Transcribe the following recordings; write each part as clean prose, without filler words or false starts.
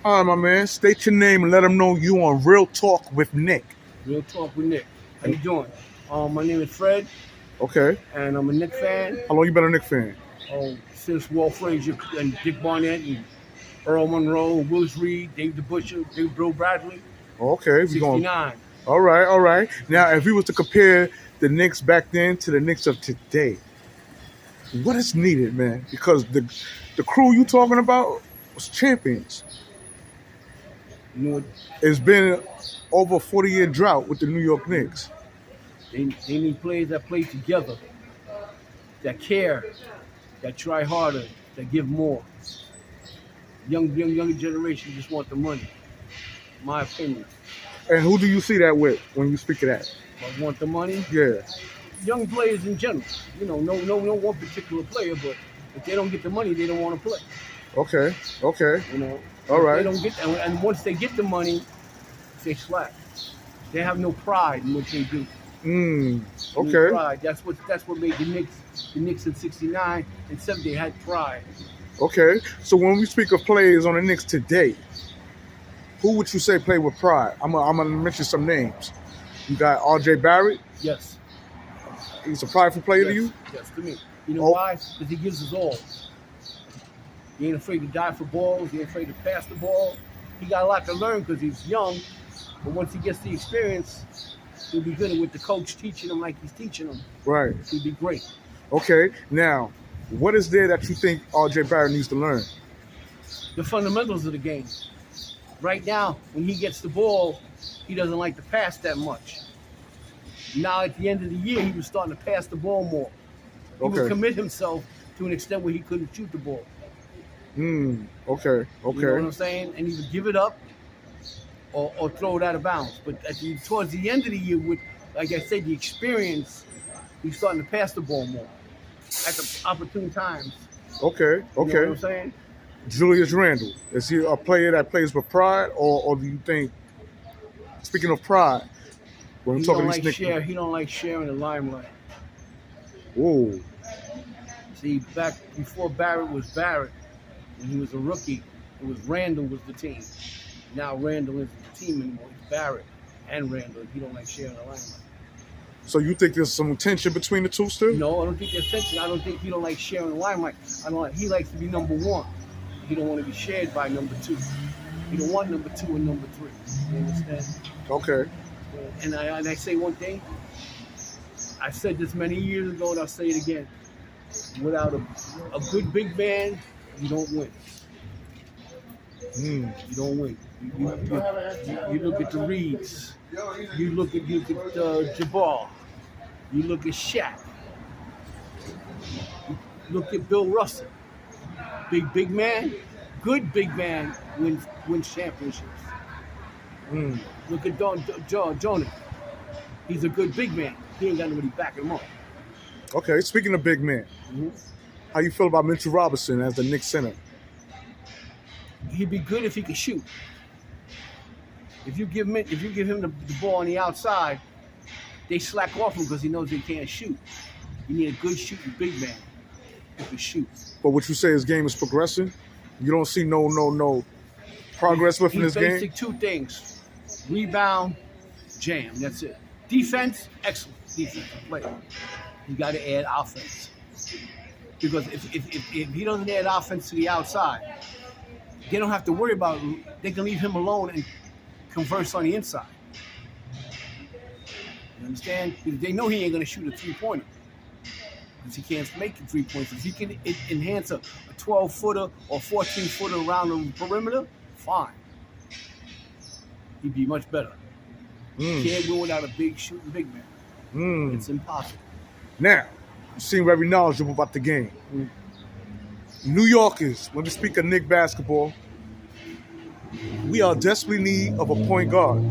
All right, my man. State your name and let them know you on Real Talk with Nick. Real talk with Nick. How you doing? My name is Fred, Okay. and I'm a Nick fan. How long you been a Nick fan? Since Walt Frazier and Dick Barnett and Earl Monroe, Willis Reed, Dave DeBuscher, Bill Bradley, Okay. We going. 69. All right. All right. Now, if we was to compare the Knicks back then to the Knicks of today, what is needed, man? Because the crew you talking about was champions. You know what? It's been over a 40-year drought with the New York Knicks. They need players that play together, that care, that try harder, that give more. Younger generation just want the money. My opinion. And who do you see that with when you speak of that? I want the money. Yeah. Young players in general. You know, no one particular player, but if they don't get the money, they don't want to play. Okay. Okay. You know. All right. They don't get, and once they get the money, they slack. They have no pride in what they do. No Okay. pride. That's what made the Knicks in '69 and '70 had pride. Okay. So when we speak of players on the Knicks today, who would you say play with pride? I'm gonna mention some names. You got R.J. Barrett. Yes. He's a prideful player to you. Yes, to me. You know Oh. why? Because he gives us all. He ain't afraid to die for balls. He ain't afraid to pass the ball. He got a lot to learn because he's young. But once he gets the experience, he'll be good with the coach teaching him like he's teaching him. Right. He'll be great. Okay. Now, what is there that you think R.J. Barrett needs to learn? The fundamentals of the game. Right now, when he gets the ball, he doesn't like to pass that much. Now, at the end of the year, he was starting to pass the ball more. He would Okay. commit himself to an extent where he couldn't shoot the ball. Okay. You know what Okay. I'm saying? And he would give it up or throw it out of bounds. But towards the end of the year, with, like I said, the experience, he's starting to pass the ball more at the opportune times. Okay. You know what Okay. I'm saying? Julius Randle, is he a player that plays with pride, or do you think? Speaking of pride, when I'm He talking don't these like Knicks. He don't like sharing the limelight. Whoa. See, back before Barrett was Barrett, when he was a rookie, it was Randall was the team. Now Randall isn't the team anymore. It's Barrett and Randall. He don't like sharing the limelight. So you think there's some tension between the two still? No, I don't think there's tension. I don't think he don't like sharing the limelight. He likes to be number one. He don't want to be shared by number two. He don't want number two and number three. You understand? Okay. And I say one thing. I said this many years ago, and I'll say it again. Without a good big man, you don't win. You don't win. You look at the Reeds. You look at Jabbar. You look at Shaq. You look at Bill Russell. Big man, good big man wins championships. Look at Jonah. He's a good big man. He ain't got nobody backing him up. Okay. Speaking of big men, how you feel about Mitchell Robinson as the Knicks center? He'd be good if he could shoot. If you give him the ball on the outside, they slack off him because he knows he can't shoot. You need a good shooting big man who can shoot. But what you say his game is progressing? You don't see no progress within his He's game? basic two things: rebound, jam. That's it. Defense, excellent defensive player. You got to add offense because if he doesn't add offense to the outside, they don't have to worry about. They can leave him alone and converse on the inside. You understand? Because they know he ain't going to shoot a three-pointer. Because he can't make the 3 points. If he can enhance a 12-footer or 14-footer around the perimeter, fine. He'd be much better. Can't win without a big shooting big man. It's impossible. Now, you seem very knowledgeable about the game. New Yorkers, when we speak of Knick basketball, we are desperately in need of a point guard.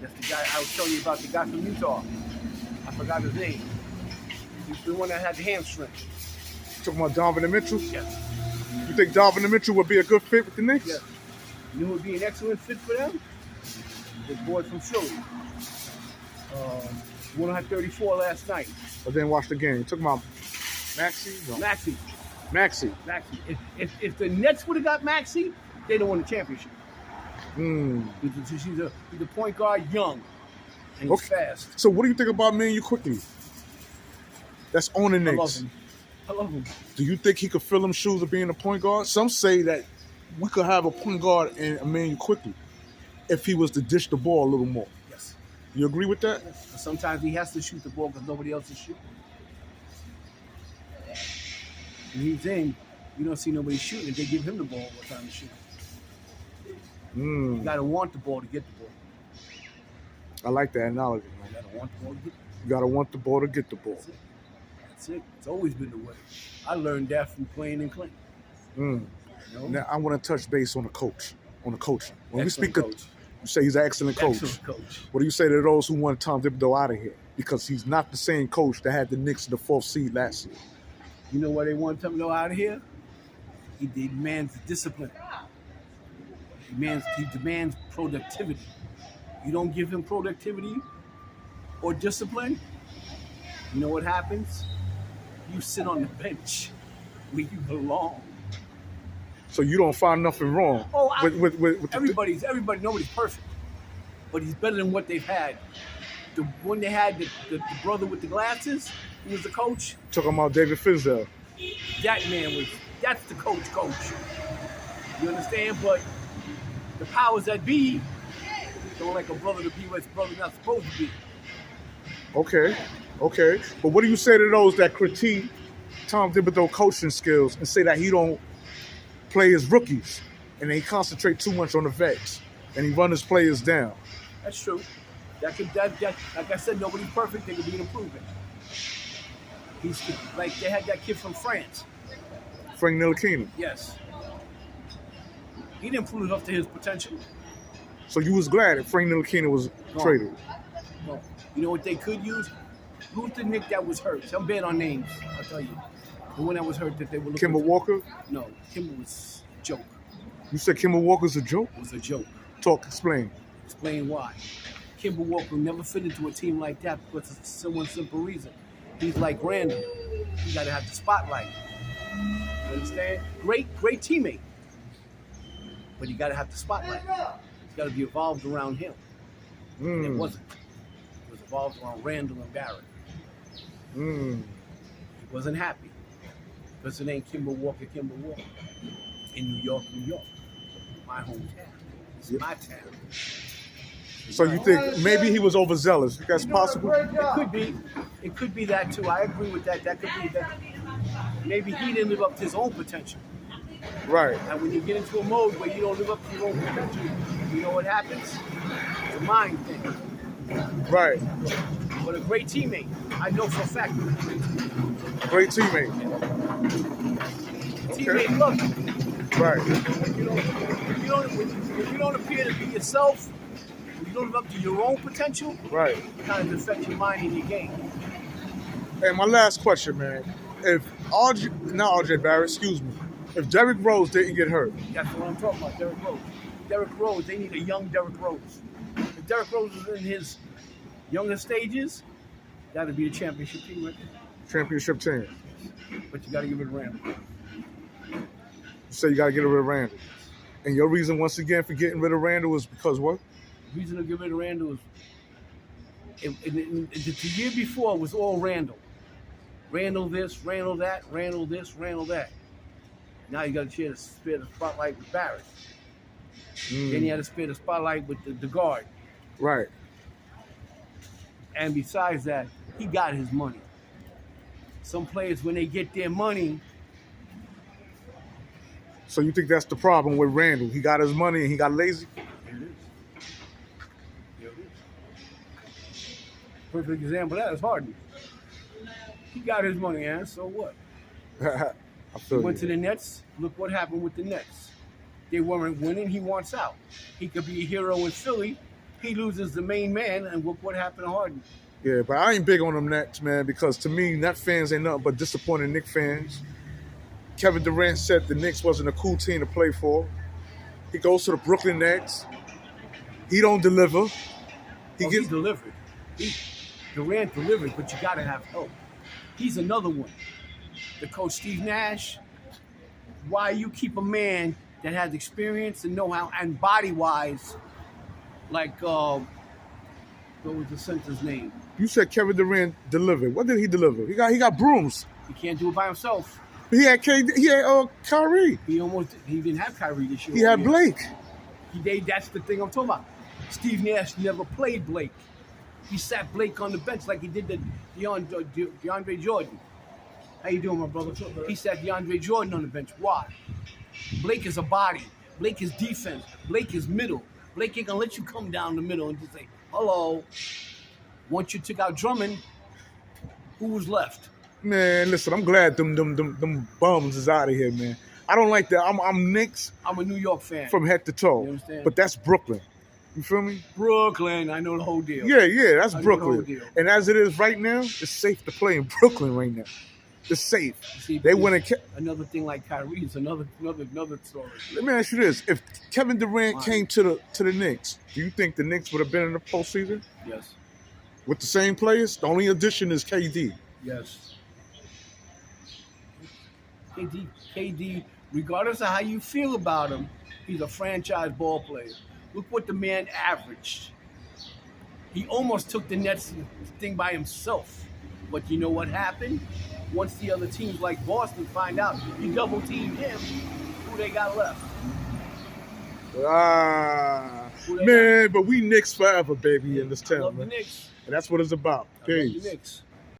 That's the guy I was telling you about, the guy from Utah. I forgot his name. He's the one that had the hamstring. Talking about Donovan Mitchell? Yes. You think Donovan Mitchell would be a good fit with the Knicks? Yes. You know who would be an excellent fit for them? The boy from Philly. One had 34 last night. I didn't watch the game. You talking about Maxey? No. Maxey. Maxey. If the Nets would have got Maxey, They don't win the championship. Mm. He's a point guard, young, and he's fast. So what do you think about me and you quickly? That's on the Knicks. I love him. Do you think he could fill them shoes of being a point guard? Some say that we could have a point guard in Emmanuel quickly if he was to dish the ball a little more. Yes. You agree with that? Yes. But sometimes he has to shoot the ball because nobody else is shooting. When he's in, you don't see nobody shooting. If they give him the ball, what time to shoot? You got to want the ball to get the ball. I like that analogy, man. You got to want the ball to get the ball. You got to want the ball to get the ball. That's it. It's always been the way. I learned that from playing in Clinton. You know? Now, I want to touch base on the coach, on the coaching. When Excellent we speak coach. you say he's an excellent coach. Excellent coach. What do you say to those who want Tom Thibodeau out of here? Because he's not the same coach that had the Knicks in the 4th seed last year. You know why they want Thibodeau out of here? He demands discipline. He demands productivity. You don't give him productivity or discipline, you know what happens? You sit on the bench where you belong. So you don't find nothing wrong with everybody, nobody's perfect. But he's better than what they've had. When they had the brother with the glasses, who was the coach. Talking about David Fizdale. That's the coach. You understand? But the powers that be don't like a brother to be what his brother's not supposed to be. Okay. But what do you say to those that critique Tom Thibodeau coaching skills and say that he don't play his rookies and he concentrate too much on the vets and he run his players down? That's true. That like I said, nobody's perfect. There could be an improvement. He's like they had that kid from France. Frank Ntilikina. Yes. He didn't prove up to his potential. So you was glad that Frank Ntilikina was traded? No. You know what they could use? Who's the Nick that was hurt? I'm bad on names, I'll tell you. The one that was hurt that they were looking Kemba Walker? No, Kemba was a joke. You said Kemba Walker's a joke? It was a joke. Explain. Explain why. Kemba Walker never fit into a team like that because of one simple reason. He's like Randle. You got to have the spotlight. You understand? Great teammate. But you got to have the spotlight. It's got to be evolved around him. And it wasn't. It was evolved around Randle and Barrett. He wasn't happy. Because it ain't Kemba Walker. In New York. My hometown. It's my town. So you think maybe he was overzealous? That's possible? It could be that too. I agree with that. That could be that. Maybe he didn't live up to his own potential. Right. And when you get into a mode where you don't live up to your own potential, you know what happens? It's a mind thing. Right. But a great teammate. I know for a fact. Great teammate. Teammate loves you. Right. If you don't appear to be yourself, if you don't live up to your own potential, right, it kind of affects your mind in your game. Hey, my last question, man. If RJ Barrett, excuse me, if Derrick Rose didn't get hurt. That's what I'm talking about, Derrick Rose. Derrick Rose, they need a young Derrick Rose. If Derrick Rose is in his younger stages, that would be a championship team right there. Championship team. But you got to get rid of Randle. You say you got to get rid of Randle. And your reason, once again, for getting rid of Randle is because what? The reason to get rid of Randle is the year before was all Randle. Randle this, Randle that, Randle this, Randle that. Now you got to spare the spotlight with Barrett. Then you had to spare the spotlight with the guard. Right. And besides that, he got his money. Some players, when they get their money. So you think that's the problem with Randle? He got his money and he got lazy? It is. Perfect example of that is Harden. He got his money, man. So what? He went to the Nets. Look what happened with the Nets. They weren't winning. He wants out. He could be a hero in Philly. He loses the main man, and look what happened to Harden. Yeah, but I ain't big on them Nets, man, because to me, Net fans ain't nothing but disappointed Knicks fans. Kevin Durant said the Knicks wasn't a cool team to play for. He goes to the Brooklyn Nets. He don't deliver. He delivered. Durant delivered, but you got to have help. He's another one. The coach Steve Nash, why you keep a man that has experience and know-how and body-wise, like what was the center's name? You said Kevin Durant delivered. What did he deliver? He got brooms. He can't do it by himself. He had Kyrie. He didn't have Kyrie this year. He had Blake. That's the thing I'm talking about. Steve Nash never played Blake. He sat Blake on the bench like he did the DeAndre Jordan. How you doing, my brother? He sat DeAndre Jordan on the bench. Why? Blake is a body. Blake is defense. Blake is middle. Blake ain't gonna let you come down the middle and just say, hello. Once you took out Drummond, who was left? Man, listen, I'm glad them bums is out of here, man. I don't like that. I'm Knicks. I'm a New York fan. From head to toe. You understand? But that's Brooklyn. You feel me? Brooklyn. I know the whole deal. Yeah, that's I know Brooklyn. the whole deal. And as it is right now, it's safe to play in Brooklyn right now. It's safe. See, they win another thing like Kyrie is another story. Let me ask you this: if Kevin Durant came to the Knicks, do you think the Knicks would have been in the postseason? Yes. With the same players? The only addition is KD. Yes. KD, regardless of how you feel about him, he's a franchise ball player. Look what the man averaged. He almost took the Nets thing by himself. But you know what happened? Once the other teams like Boston find out you double team him, who they got left? Man, but we Knicks forever, baby, in this town, I love man. the Knicks. And that's what it's about. I love the Peace. Knicks.